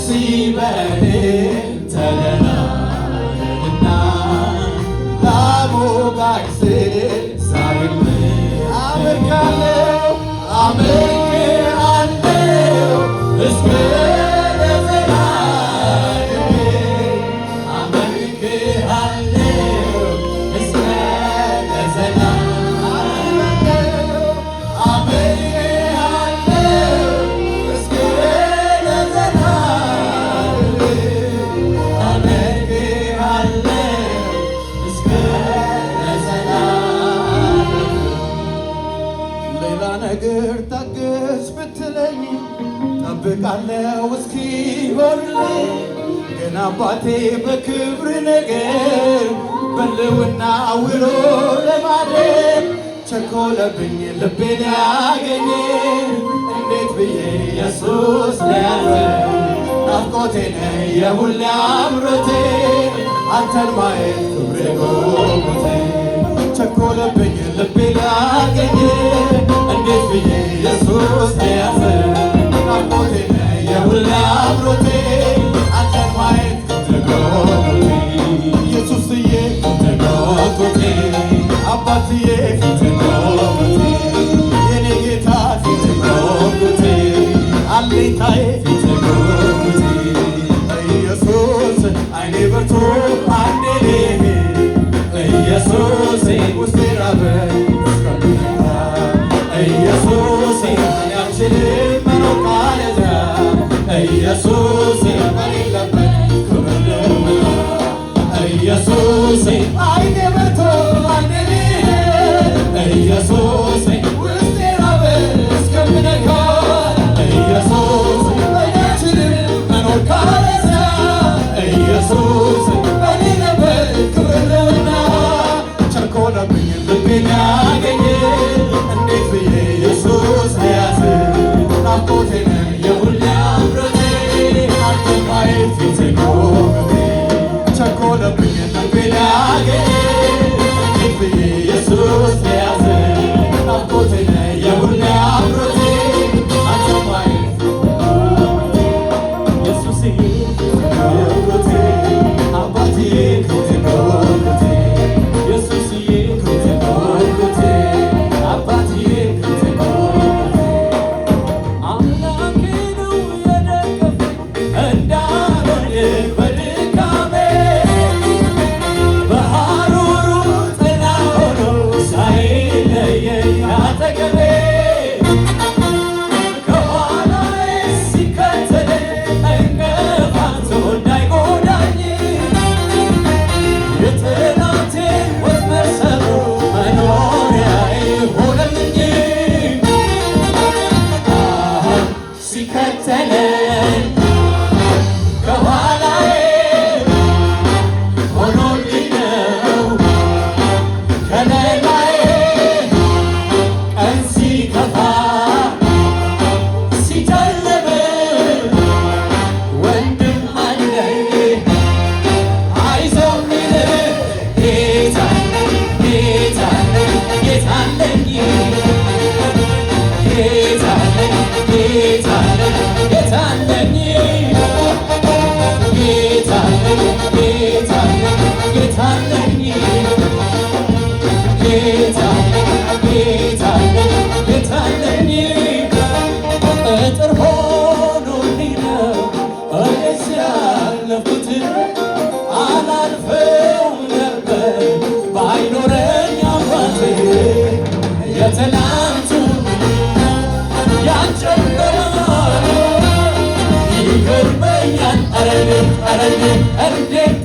ሲበኔ ተደላደልና ላሞጋግስ ዛሬም አመልካለሁ አመልክሃለሁ እስከ ለዘላለም አመልክሃለሁ እስከ ለዘላለም አመልክሃለሁ እስከ ለዘላለም አመልክሃለሁ እስከ ለዘላለም። ሌላ ነገር ታገስ ብትለኝ ጠብቃለሁ እስኪሆንልኝ ግን አባቴ በክብር ነገር በልውና ውሎ ለማደር ቸኮለብኝ ልቤን ያገኘ እንዴት ብዬ ኢየሱስ ለያዘ ናፍቆቴ ነህ የሁሌ አምሮቴ አንተን ማየት ክብሬ ጉጉቴ ቸኮለብኝ ልቤን ያገኘ እንዴት ብዬ ኢየሱስ ለያዘ ናፍቆቴ ነህ የሁሌ አምሮቴ አንተን ማየት ክብሬ ጉጉቴ ኢየሱስዬ ክብሬ ጉጉቴ አባትዬ ክብሬ ጉጉቴ የኔ ጌታ ክብሬ ጉጉቴ አለኝታዬ ክብሬ ጉጉቴ ኢየሱስ አይኔ በርቶ አንዴ ኢየሱስ ውስጤ ራበ እስከሚነጋ ኢየሱስ እኔ አልችልም መኖር ካለዚያ ኢየሱስ በሌለበት ክብር ልምላ ኢየሱስ አይኔ በርቶ አንዴ ኢየሱስ ውስጤ ራበ እስከሚነጋ ኢየሱስ እኔ አልችልም መኖር ካለዚያ ኢየሱስ በሌለበት ክብር ልምላ ቸኮለብኝ ልቤን ያገኘ እንዴት ብዬ ኢየሱስ ለያዘ ናፍቆቴ ነህ የሁሌ አምሮቴ አንተን ማየት ፊቴ ጉጉቴ ቸኮለብኝ ልቤን ያገኘ እንዴት ብዬ ኢየሱስ ለያዘ ናፍቆቴ ነህ የሁሌ አምሮቴ አንተን ማየት ኢየሱስዬ ጉጉቴ አባትዬ ፊቴ ጉጉቴ ኢየሱስዬ ክብሬ ጉጉቴ አባትዬ ክብሬ ጉጉቴ አምላኬ ነው የደገፈኝ እንዳልወድቅ በድካሜ በሐሩሩ ጥላ ሆኖ ሳይለየኝ አጠገቤ ከኋላዬ ሲከተለኝ እንቅፋቱ እንዳይጎዳኝ የጠላቴን ወጥመድ ሰብሮ መኖሪያዬ ሆነልኝ። ሲከተለኝ ከኋላዬ ሆኖልኝ ነው ከለላዬ ቀን ሲከፋ ሲጨልም ወንድም አለኝ አይዞህ የሚል ጌታ ጌታ ጌታ አለኝ ጌታ ጌታ ጌታ አለኝ ጌታ ጌታ ጌታ አለኝ ጌታ ጌታ ጌታ አለኝ እጥር ሆኖልኝ ነው እኔስ ያለፍኩት አላልፈውም ነበር ባይኖረኝ አባቴ የትናንቱ ያንጨበረማ ይገርመኛል ኧረ እንዴት